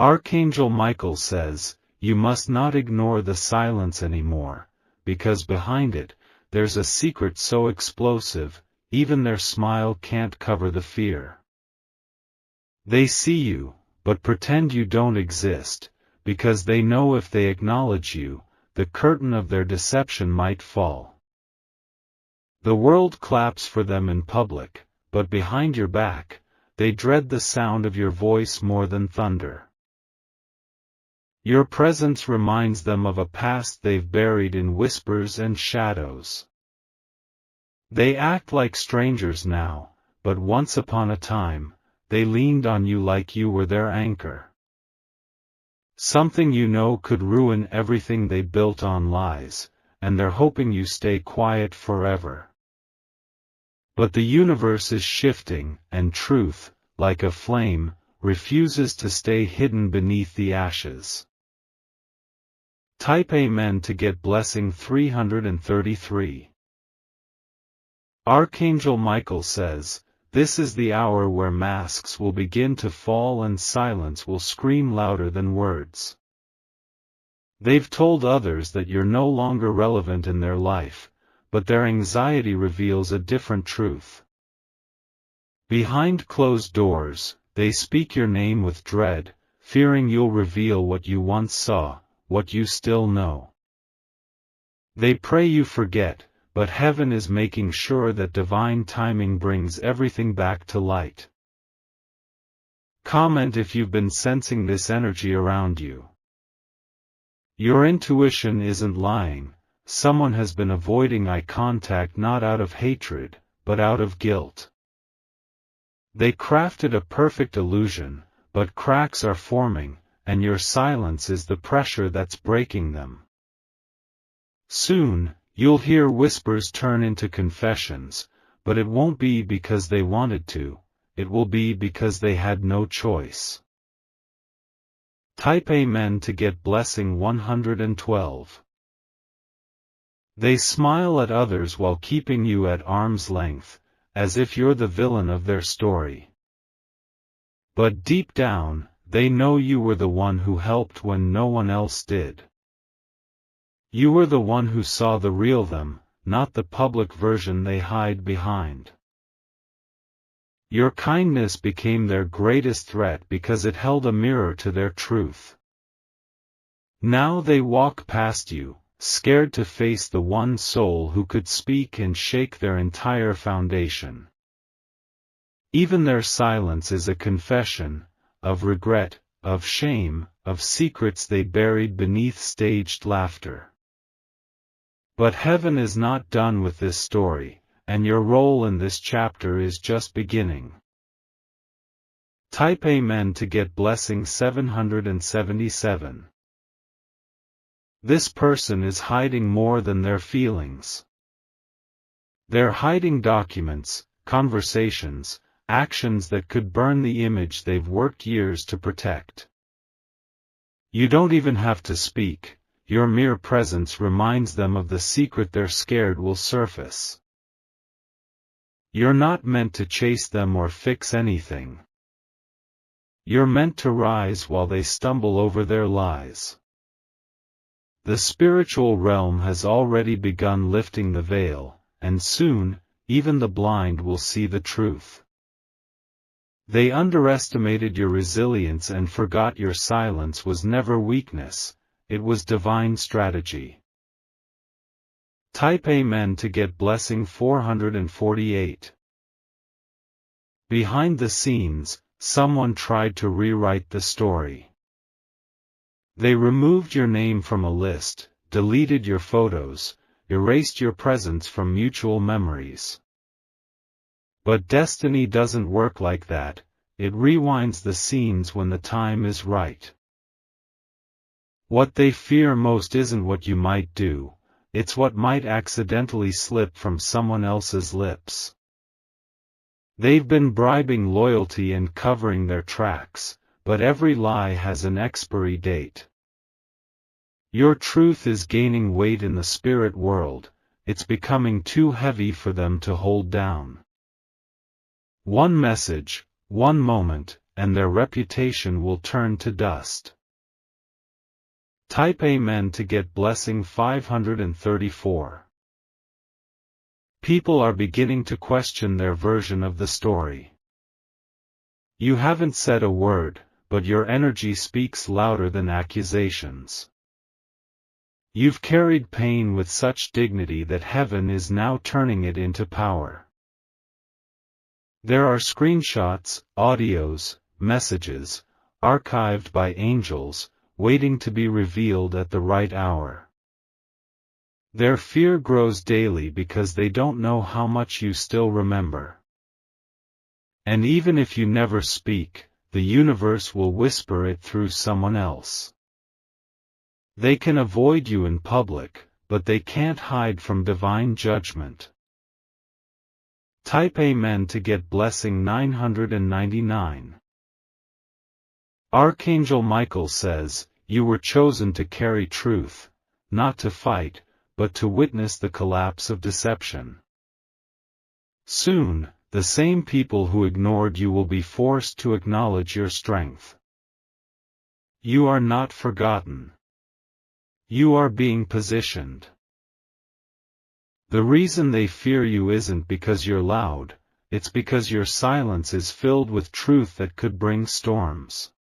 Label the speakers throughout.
Speaker 1: Archangel Michael says, you must not ignore the silence anymore, because behind it, there's a secret so explosive, even their smile can't cover the fear. They see you, but pretend you don't exist, because they know if they acknowledge you, the curtain of their deception might fall. The world claps for them in public, but behind your back, they dread the sound of your voice more than thunder. Your presence reminds them of a past they've buried in whispers and shadows. They act like strangers now, but once upon a time, they leaned on you like you were their anchor. Something you know could ruin everything they built on lies, and they're hoping you stay quiet forever. But the universe is shifting, and truth, like a flame, refuses to stay hidden beneath the ashes. Type Amen to get blessing 333. Archangel Michael says, this is the hour where masks will begin to fall and silence will scream louder than words. They've told others that you're no longer relevant in their life, but their anxiety reveals a different truth. Behind closed doors, they speak your name with dread, fearing you'll reveal what you once saw, what you still know. They pray you forget, but heaven is making sure that divine timing brings everything back to light. Comment if you've been sensing this energy around you. Your intuition isn't lying, someone has been avoiding eye contact not out of hatred, but out of guilt. They crafted a perfect illusion, but cracks are forming, and your silence is the pressure that's breaking them. Soon, you'll hear whispers turn into confessions, but it won't be because they wanted to, it will be because they had no choice. Type Amen to get blessing 112. They smile at others while keeping you at arm's length, as if you're the villain of their story. But deep down, they know you were the one who helped when no one else did. You were the one who saw the real them, not the public version they hide behind. Your kindness became their greatest threat because it held a mirror to their truth. Now they walk past you, scared to face the one soul who could speak and shake their entire foundation. Even their silence is a confession, of regret, of shame, of secrets they buried beneath staged laughter. But heaven is not done with this story, and your role in this chapter is just beginning. Type Amen to get blessing 777. This person is hiding more than their feelings. They're hiding documents, conversations, actions that could burn the image they've worked years to protect. You don't even have to speak, your mere presence reminds them of the secret they're scared will surface. You're not meant to chase them or fix anything. You're meant to rise while they stumble over their lies. The spiritual realm has already begun lifting the veil, and soon, even the blind will see the truth. They underestimated your resilience and forgot your silence was never weakness, it was divine strategy. Type Amen to get blessing 448. Behind the scenes, someone tried to rewrite the story. They removed your name from a list, deleted your photos, erased your presence from mutual memories. But destiny doesn't work like that, it rewinds the scenes when the time is right. What they fear most isn't what you might do, it's what might accidentally slip from someone else's lips. They've been bribing loyalty and covering their tracks, but every lie has an expiry date. Your truth is gaining weight in the spirit world, it's becoming too heavy for them to hold down. One message, one moment, and their reputation will turn to dust. Type Amen to get blessing 534. People are beginning to question their version of the story. You haven't said a word, but your energy speaks louder than accusations. You've carried pain with such dignity that heaven is now turning it into power. There are screenshots, audios, messages, archived by angels, waiting to be revealed at the right hour. Their fear grows daily because they don't know how much you still remember. And even if you never speak, the universe will whisper it through someone else. They can avoid you in public, but they can't hide from divine judgment. Type Amen to get blessing 999. Archangel Michael says, "You were chosen to carry truth, not to fight, but to witness the collapse of deception." Soon, the same people who ignored you will be forced to acknowledge your strength. You are not forgotten. You are being positioned. The reason they fear you isn't because you're loud, it's because your silence is filled with truth that could bring storms.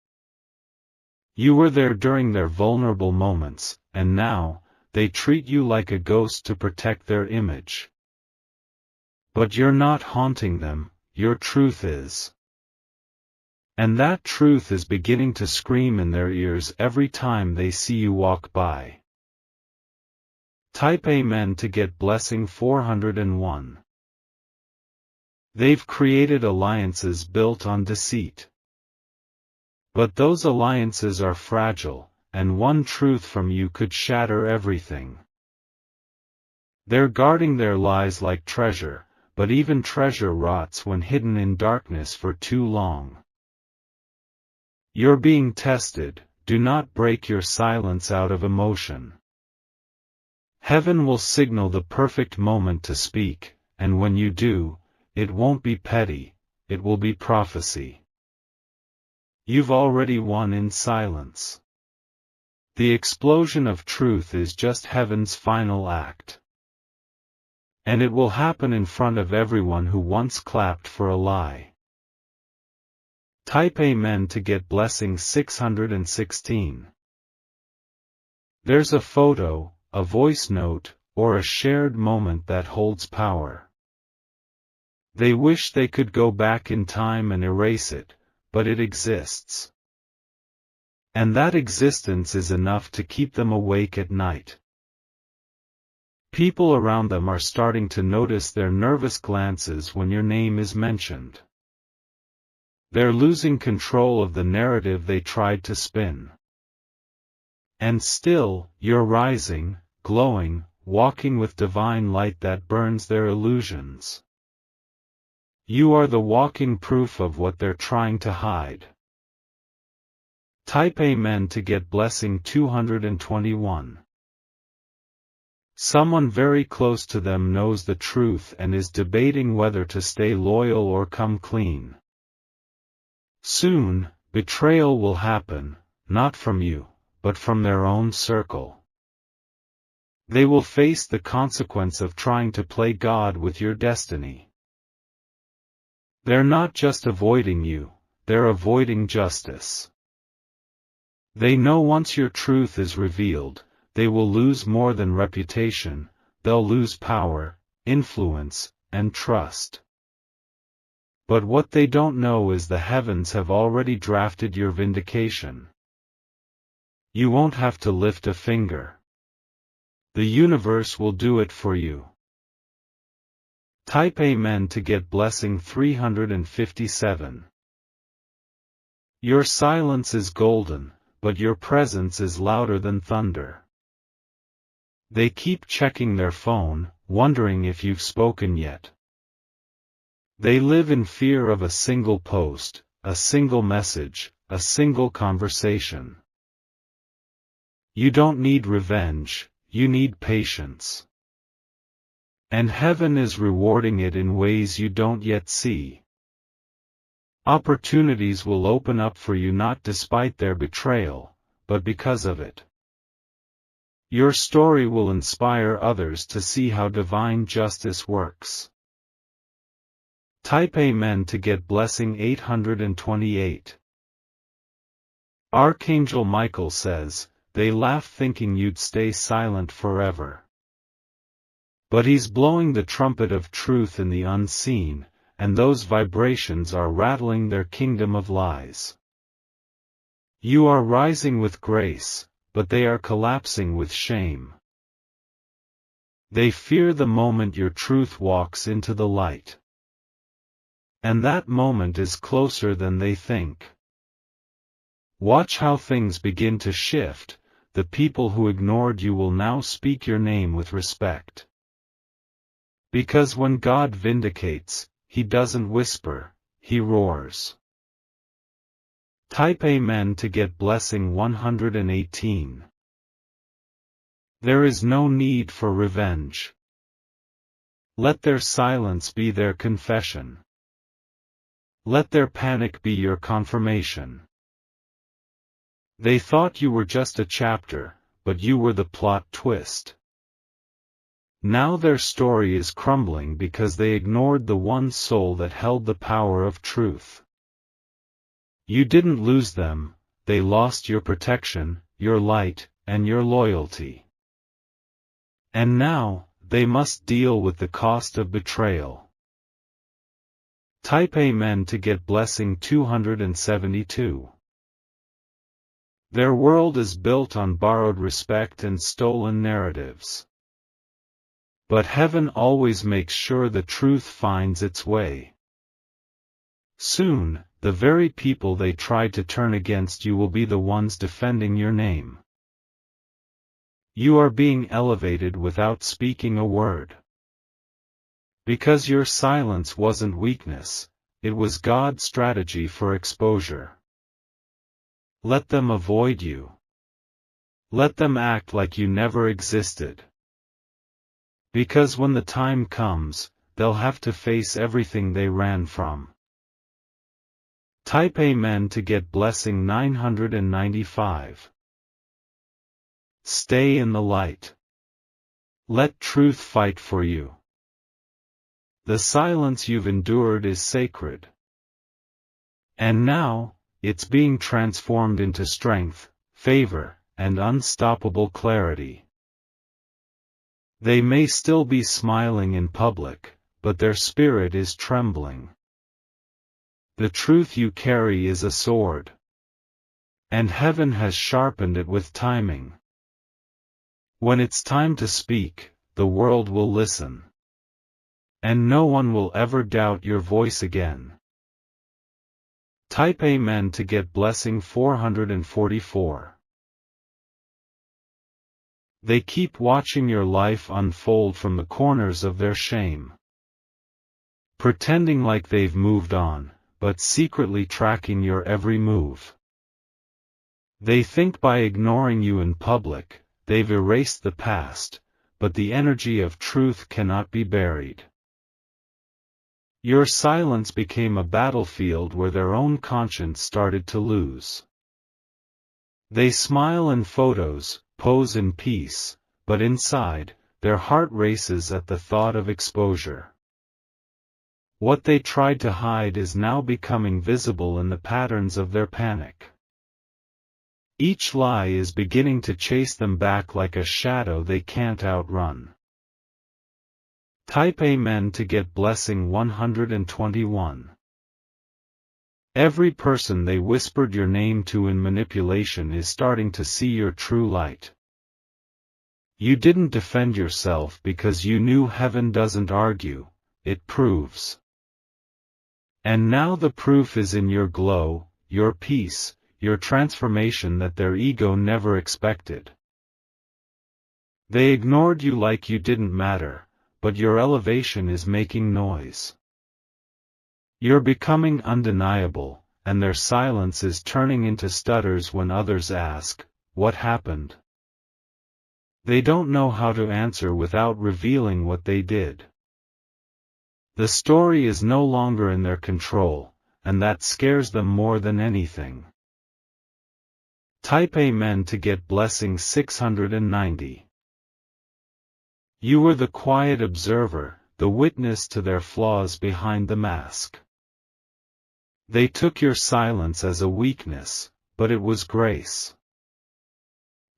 Speaker 1: You were there during their vulnerable moments, and now, they treat you like a ghost to protect their image. But you're not haunting them, your truth is. And that truth is beginning to scream in their ears every time they see you walk by. Type Amen to get blessing 401. They've created alliances built on deceit. But those alliances are fragile, and one truth from you could shatter everything. They're guarding their lies like treasure, but even treasure rots when hidden in darkness for too long. You're being tested, do not break your silence out of emotion. Heaven will signal the perfect moment to speak, and when you do, it won't be petty, it will be prophecy. You've already won in silence. The explosion of truth is just heaven's final act. And it will happen in front of everyone who once clapped for a lie. Type Amen to get blessing 616. There's a photo, a voice note, or a shared moment that holds power. They wish they could go back in time and erase it, but it exists. And that existence is enough to keep them awake at night. People around them are starting to notice their nervous glances when your name is mentioned. They're losing control of the narrative they tried to spin. And still, you're rising, glowing, walking with divine light that burns their illusions. You are the walking proof of what they're trying to hide. Type Amen to get blessing 221. Someone very close to them knows the truth and is debating whether to stay loyal or come clean. Soon, betrayal will happen, not from you, but from their own circle. They will face the consequence of trying to play God with your destiny. They're not just avoiding you, they're avoiding justice. They know once your truth is revealed, they will lose more than reputation, they'll lose power, influence, and trust. But what they don't know is the heavens have already drafted your vindication. You won't have to lift a finger. The universe will do it for you. Type Amen to get blessing 357. Your silence is golden, but your presence is louder than thunder. They keep checking their phone, wondering if you've spoken yet. They live in fear of a single post, a single message, a single conversation. You don't need revenge, you need patience. And heaven is rewarding it in ways you don't yet see. Opportunities will open up for you not despite their betrayal, but because of it. Your story will inspire others to see how divine justice works. Type Amen to get blessing 828. Archangel Michael says, they laugh thinking you'd stay silent forever. But he's blowing the trumpet of truth in the unseen, and those vibrations are rattling their kingdom of lies. You are rising with grace, but they are collapsing with shame. They fear the moment your truth walks into the light. And that moment is closer than they think. Watch how things begin to shift. The people who ignored you will now speak your name with respect. Because when God vindicates, He doesn't whisper, He roars. Type Amen to get blessing 118. There is no need for revenge. Let their silence be their confession. Let their panic be your confirmation. They thought you were just a chapter, but you were the plot twist. Now their story is crumbling because they ignored the one soul that held the power of truth. You didn't lose them, they lost your protection, your light, and your loyalty. And now, they must deal with the cost of betrayal. Type Amen to get blessing 272. Their world is built on borrowed respect and stolen narratives. But heaven always makes sure the truth finds its way. Soon, the very people they tried to turn against you will be the ones defending your name. You are being elevated without speaking a word. Because your silence wasn't weakness, it was God's strategy for exposure. Let them avoid you. Let them act like you never existed. Because when the time comes, they'll have to face everything they ran from. Type Amen to get blessing 995. Stay in the light. Let truth fight for you. The silence you've endured is sacred. And now, it's being transformed into strength, favor, and unstoppable clarity. They may still be smiling in public, but their spirit is trembling. The truth you carry is a sword. And heaven has sharpened it with timing. When it's time to speak, the world will listen. And no one will ever doubt your voice again. Type Amen to get blessing 444. They keep watching your life unfold from the corners of their shame. Pretending like they've moved on, but secretly tracking your every move. They think by ignoring you in public, they've erased the past, but the energy of truth cannot be buried. Your silence became a battlefield where their own conscience started to lose. They smile in photos, pose in peace, but inside, their heart races at the thought of exposure. What they tried to hide is now becoming visible in the patterns of their panic. Each lie is beginning to chase them back like a shadow they can't outrun. Type Amen to get blessing 121. Every person they whispered your name to in manipulation is starting to see your true light. You didn't defend yourself because you knew heaven doesn't argue, it proves. And now the proof is in your glow, your peace, your transformation that their ego never expected. They ignored you like you didn't matter, but your elevation is making noise. You're becoming undeniable, and their silence is turning into stutters when others ask, "What happened?" They don't know how to answer without revealing what they did. The story is no longer in their control, and that scares them more than anything. Type Amen to get blessing 690. You were the quiet observer, the witness to their flaws behind the mask. They took your silence as a weakness, but it was grace.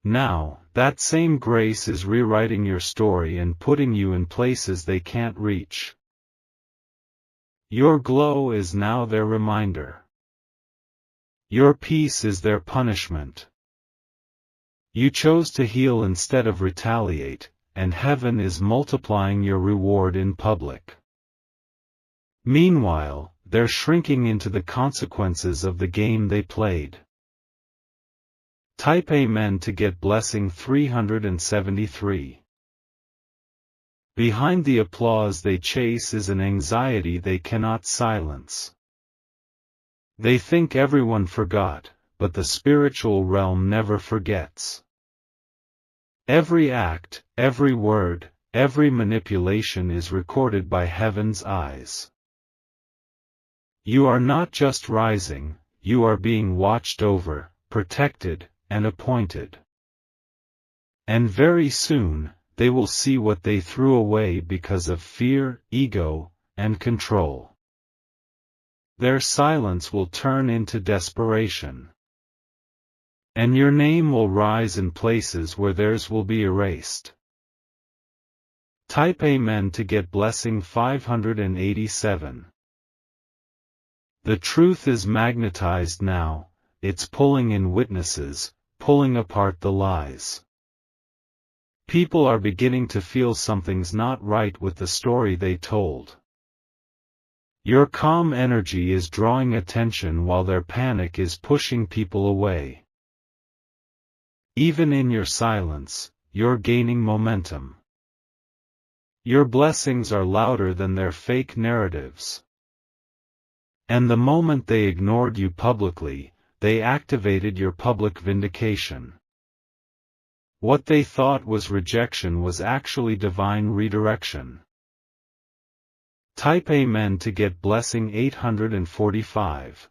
Speaker 1: Now, that same grace is rewriting your story and putting you in places they can't reach. Your glow is now their reminder. Your peace is their punishment. You chose to heal instead of retaliate, and heaven is multiplying your reward in public. Meanwhile, they're shrinking into the consequences of the game they played. Type Amen to get blessing 373. Behind the applause they chase is an anxiety they cannot silence. They think everyone forgot, but the spiritual realm never forgets. Every act, every word, every manipulation is recorded by heaven's eyes. You are not just rising, you are being watched over, protected, and appointed. And very soon, they will see what they threw away because of fear, ego, and control. Their silence will turn into desperation. And your name will rise in places where theirs will be erased. Type Amen to get blessing 587. The truth is magnetized now, it's pulling in witnesses, pulling apart the lies. People are beginning to feel something's not right with the story they told. Your calm energy is drawing attention while their panic is pushing people away. Even in your silence, you're gaining momentum. Your blessings are louder than their fake narratives. And the moment they ignored you publicly, they activated your public vindication. What they thought was rejection was actually divine redirection. Type Amen to get blessing 845.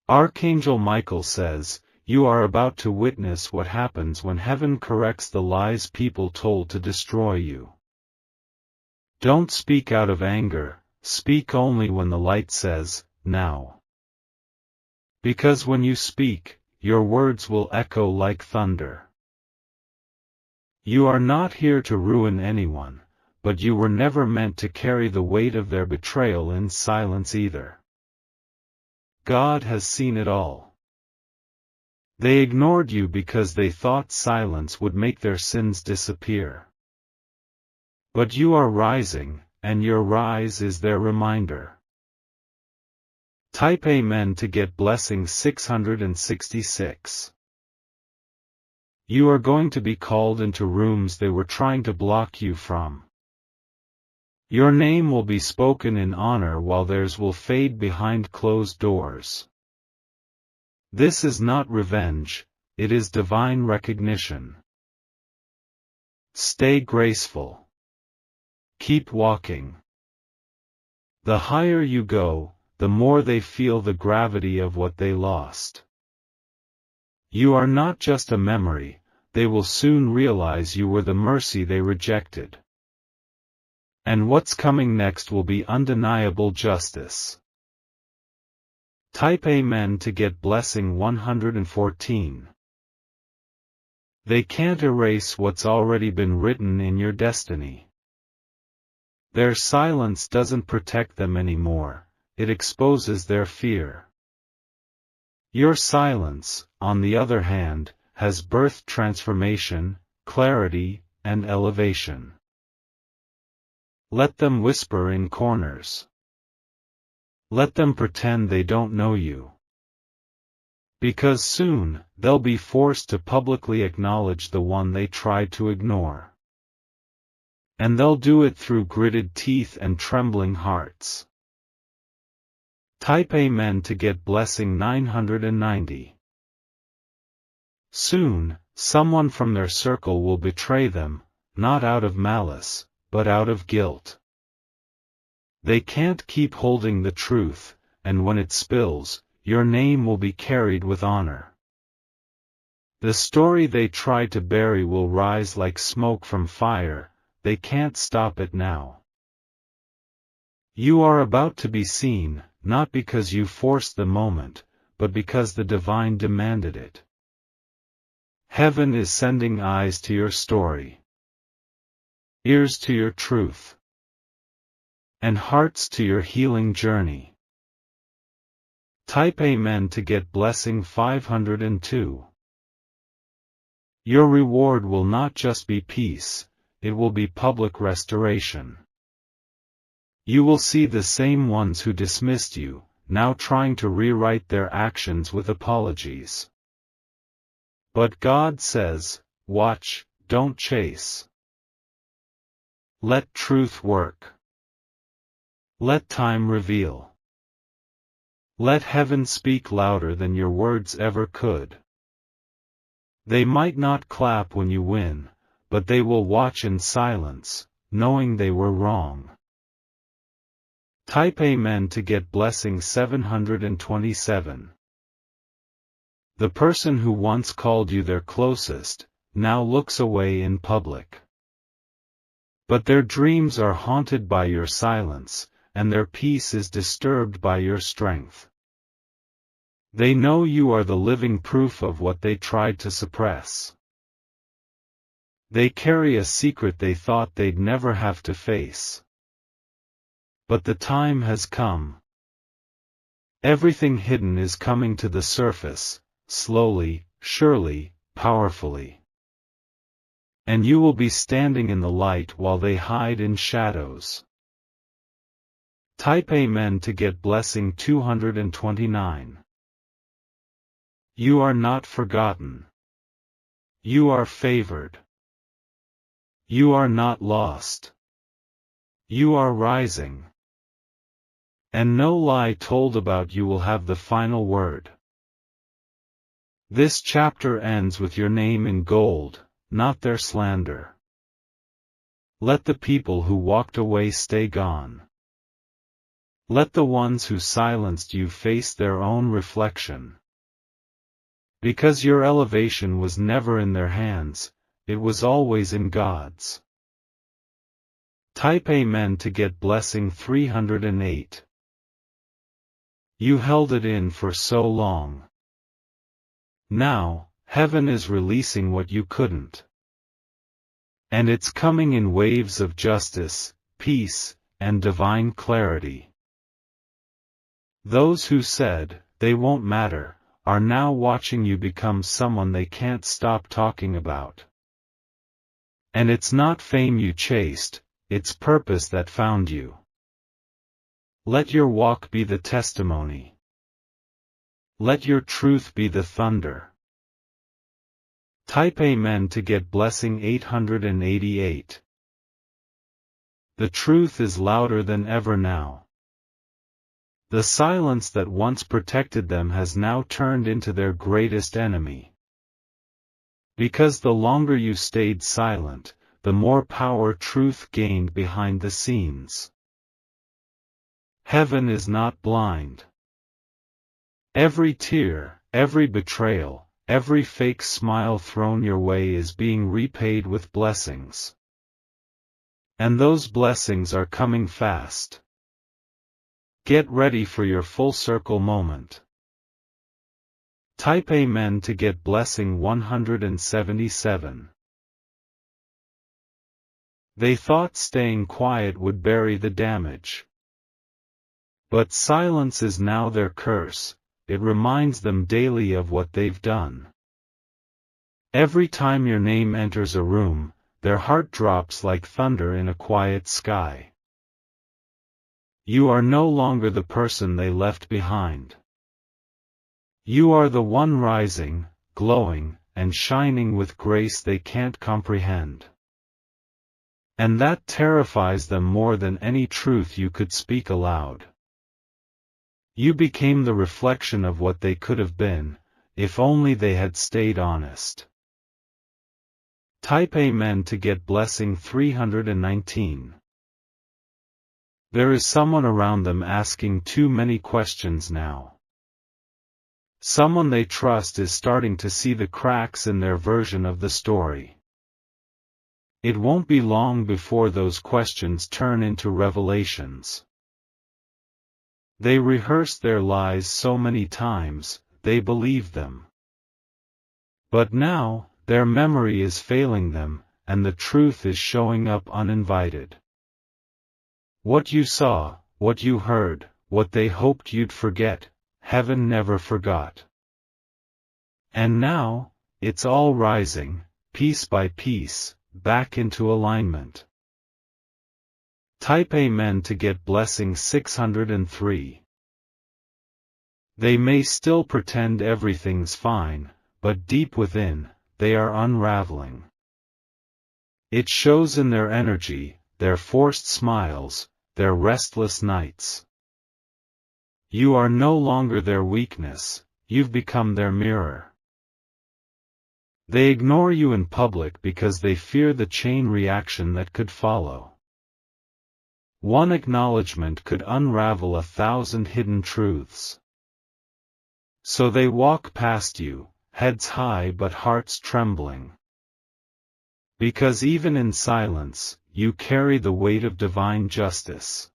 Speaker 1: Archangel Michael says, you are about to witness what happens when heaven corrects the lies people told to destroy you. Don't speak out of anger, speak only when the light says, now. Because when you speak, your words will echo like thunder. You are not here to ruin anyone, but you were never meant to carry the weight of their betrayal in silence either. God has seen it all. They ignored you because they thought silence would make their sins disappear. But you are rising, and your rise is their reminder. Type Amen to get blessing 666. You are going to be called into rooms they were trying to block you from. Your name will be spoken in honor while theirs will fade behind closed doors. This is not revenge, it is divine recognition. Stay graceful. Keep walking. The higher you go, the more they feel the gravity of what they lost. You are not just a memory, they will soon realize you were the mercy they rejected. And what's coming next will be undeniable justice. Type Amen to get blessing 114. They can't erase what's already been written in your destiny. Their silence doesn't protect them anymore, it exposes their fear. Your silence, on the other hand, has birthed transformation, clarity, and elevation. Let them whisper in corners. Let them pretend they don't know you. Because soon, they'll be forced to publicly acknowledge the one they tried to ignore. And they'll do it through gritted teeth and trembling hearts. Type Amen to get blessing 990. Soon, someone from their circle will betray them, not out of malice, but out of guilt. They can't keep holding the truth, and when it spills, your name will be carried with honor. The story they try to bury will rise like smoke from fire, they can't stop it now. You are about to be seen, not because you forced the moment, but because the divine demanded it. Heaven is sending eyes to your story, ears to your truth, and hearts to your healing journey. Type Amen to get blessing 502. Your reward will not just be peace, it will be public restoration. You will see the same ones who dismissed you, now trying to rewrite their actions with apologies. But God says, watch, don't chase. Let truth work. Let time reveal. Let heaven speak louder than your words ever could. They might not clap when you win, but they will watch in silence, knowing they were wrong. Type Amen to get blessing 727. The person who once called you their closest, now looks away in public. But their dreams are haunted by your silence, and their peace is disturbed by your strength. They know you are the living proof of what they tried to suppress. They carry a secret they thought they'd never have to face. But the time has come. Everything hidden is coming to the surface, slowly, surely, powerfully. And you will be standing in the light while they hide in shadows. Type Amen to get blessing 229. You are not forgotten. You are favored. You are not lost. You are rising. And no lie told about you will have the final word. This chapter ends with your name in gold, not their slander. Let the people who walked away stay gone. Let the ones who silenced you face their own reflection. Because your elevation was never in their hands, it was always in God's. Type Amen to get blessing 308. You held it in for so long. Now, heaven is releasing what you couldn't. And it's coming in waves of justice, peace, and divine clarity. Those who said, they won't matter, are now watching you become someone they can't stop talking about. And it's not fame you chased, it's purpose that found you. Let your walk be the testimony. Let your truth be the thunder. Type Amen to get blessing 888. The truth is louder than ever now. The silence that once protected them has now turned into their greatest enemy. Because the longer you stayed silent, the more power truth gained behind the scenes. Heaven is not blind. Every tear, every betrayal, every fake smile thrown your way is being repaid with blessings. And those blessings are coming fast. Get ready for your full circle moment. Type Amen to get blessing 177. They thought staying quiet would bury the damage. But silence is now their curse, it reminds them daily of what they've done. Every time your name enters a room, their heart drops like thunder in a quiet sky. You are no longer the person they left behind. You are the one rising, glowing, and shining with grace they can't comprehend. And that terrifies them more than any truth you could speak aloud. You became the reflection of what they could have been, if only they had stayed honest. Type Amen to get blessing 319. There is someone around them asking too many questions now. Someone they trust is starting to see the cracks in their version of the story. It won't be long before those questions turn into revelations. They rehearsed their lies so many times, they believed them. But now, their memory is failing them, and the truth is showing up uninvited. What you saw, what you heard, what they hoped you'd forget, heaven never forgot. And now, it's all rising, piece by piece, back into alignment. Type Amen to get blessing 603. They may still pretend everything's fine, but deep within, they are unraveling. It shows in their energy, their forced smiles, their restless nights. You are no longer their weakness, you've become their mirror. They ignore you in public because they fear the chain reaction that could follow. One acknowledgement could unravel 1,000 hidden truths. So they walk past you, heads high but hearts trembling. Because even in silence, you carry the weight of divine justice.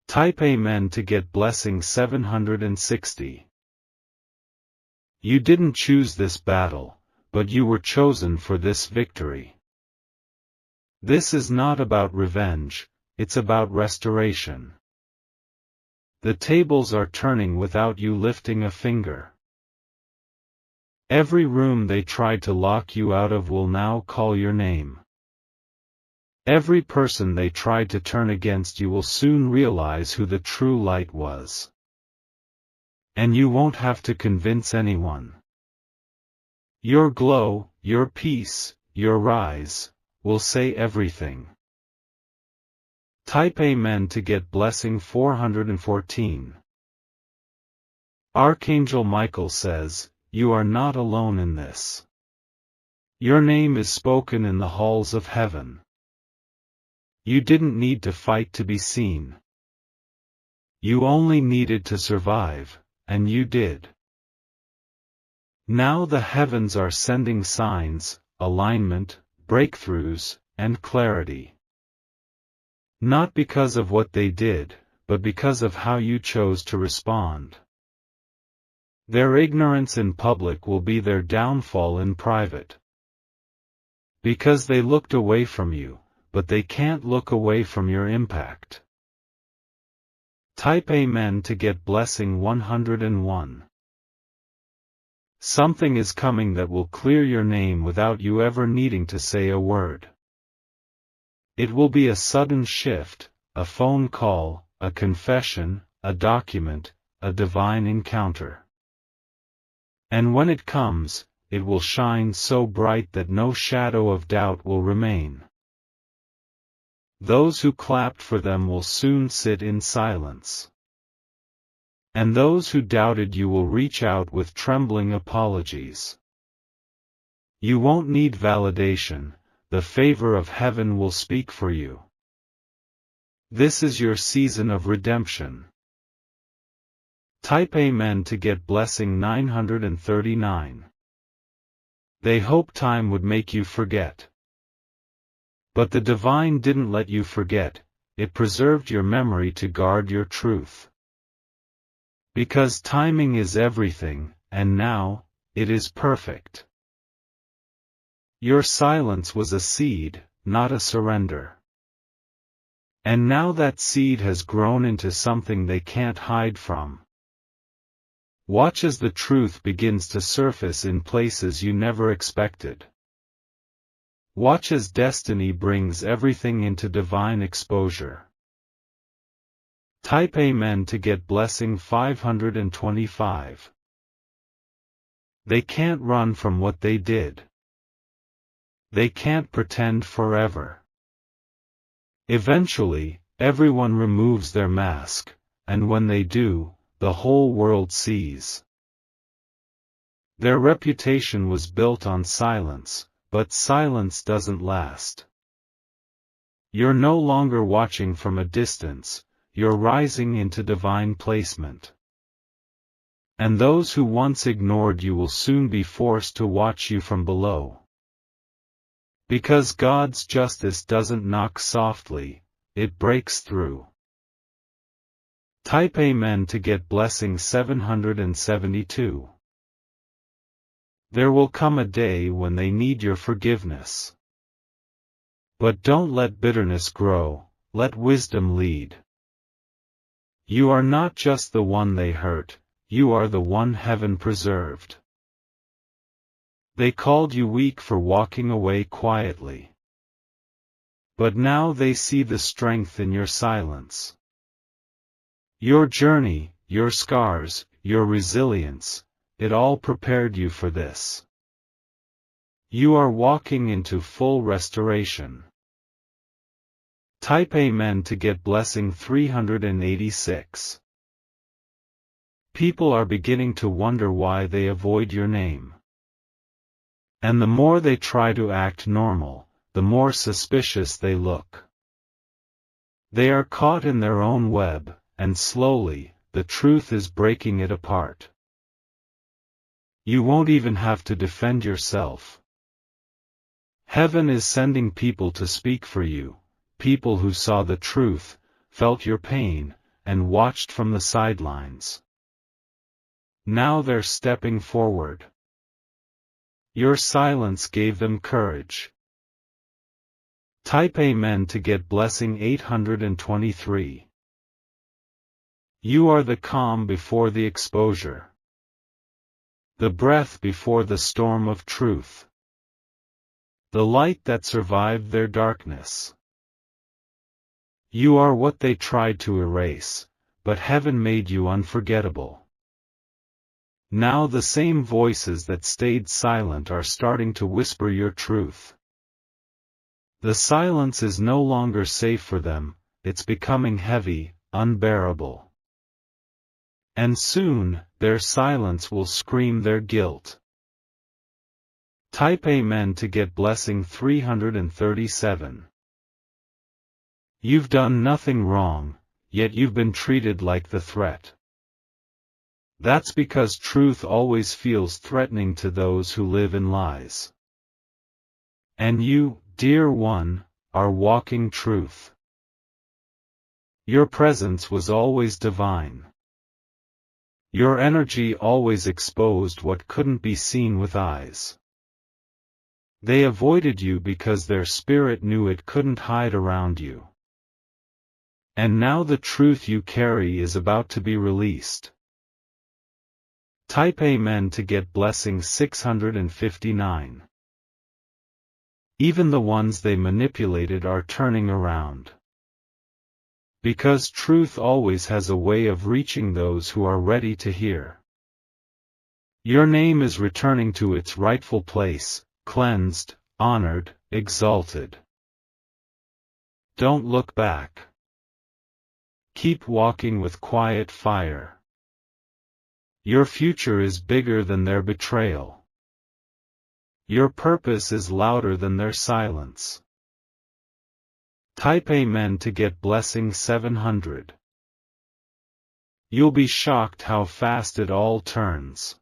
Speaker 1: Type Amen to get blessing 760. You didn't choose this battle, but you were chosen for this victory. This is not about revenge, it's about restoration. The tables are turning without you lifting a finger. Every room they tried to lock you out of will now call your name. Every person they tried to turn against you will soon realize who the true light was. And you won't have to convince anyone. Your glow, your peace, your rise, will say everything. Type Amen to get blessing 414. Archangel Michael says, you are not alone in this. Your name is spoken in the halls of heaven. You didn't need to fight to be seen. You only needed to survive, and you did. Now the heavens are sending signs, alignment, breakthroughs, and clarity. Not because of what they did, but because of how you chose to respond. Their ignorance in public will be their downfall in private. Because they looked away from you, but they can't look away from your impact. Type Amen to get blessing 101. Something is coming that will clear your name without you ever needing to say a word. It will be a sudden shift, a phone call, a confession, a document, a divine encounter. And when it comes, it will shine so bright that no shadow of doubt will remain. Those who clapped for them will soon sit in silence. And those who doubted you will reach out with trembling apologies. You won't need validation, the favor of heaven will speak for you. This is your season of redemption. Type Amen to get blessing 939. They hoped time would make you forget. But the divine didn't let you forget, it preserved your memory to guard your truth. Because timing is everything, and now, it is perfect. Your silence was a seed, not a surrender. And now that seed has grown into something they can't hide from. Watch as the truth begins to surface in places you never expected. Watch as destiny brings everything into divine exposure. Type Amen to get blessing 525. They can't run from what they did. They can't pretend forever. Eventually, everyone removes their mask, and when they do, the whole world sees. Their reputation was built on silence, but silence doesn't last. You're no longer watching from a distance, you're rising into divine placement. And those who once ignored you will soon be forced to watch you from below. Because God's justice doesn't knock softly, it breaks through. Type Amen to get blessing 772. There will come a day when they need your forgiveness. But don't let bitterness grow, let wisdom lead. You are not just the one they hurt, you are the one heaven preserved. They called you weak for walking away quietly. But now they see the strength in your silence. Your journey, your scars, your resilience, it all prepared you for this. You are walking into full restoration. Type Amen to get blessing 386. People are beginning to wonder why they avoid your name. And the more they try to act normal, the more suspicious they look. They are caught in their own web, and slowly, the truth is breaking it apart. You won't even have to defend yourself. Heaven is sending people to speak for you, people who saw the truth, felt your pain, and watched from the sidelines. Now they're stepping forward. Your silence gave them courage. Type Amen to get blessing 823. You are the calm before the exposure. The breath before the storm of truth. The light that survived their darkness. You are what they tried to erase, but heaven made you unforgettable. Now the same voices that stayed silent are starting to whisper your truth. The silence is no longer safe for them, it's becoming heavy, unbearable. And soon, their silence will scream their guilt. Type Amen to get blessing 337. You've done nothing wrong, yet you've been treated like the threat. That's because truth always feels threatening to those who live in lies. And you, dear one, are walking truth. Your presence was always divine. Your energy always exposed what couldn't be seen with eyes. They avoided you because their spirit knew it couldn't hide around you. And now the truth you carry is about to be released. Type Amen to get blessing 659. Even the ones they manipulated are turning around. Because truth always has a way of reaching those who are ready to hear. Your name is returning to its rightful place, cleansed, honored, exalted. Don't look back. Keep walking with quiet fire. Your future is bigger than their betrayal. Your purpose is louder than their silence. Type Amen to get blessing 700. You'll be shocked how fast it all turns.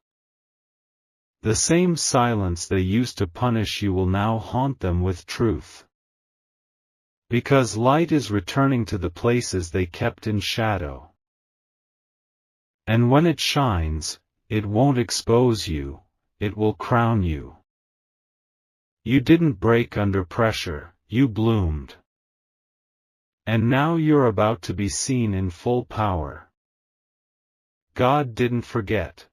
Speaker 1: The same silence they used to punish you will now haunt them with truth. Because light is returning to the places they kept in shadow. And when it shines, it won't expose you, it will crown you. You didn't break under pressure, you bloomed. And now you're about to be seen in full power. God didn't forget.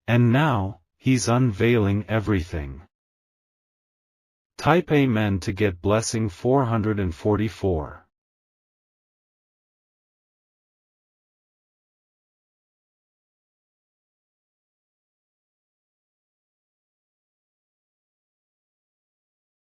Speaker 1: And now, He's unveiling everything. Type Amen to get blessing 444.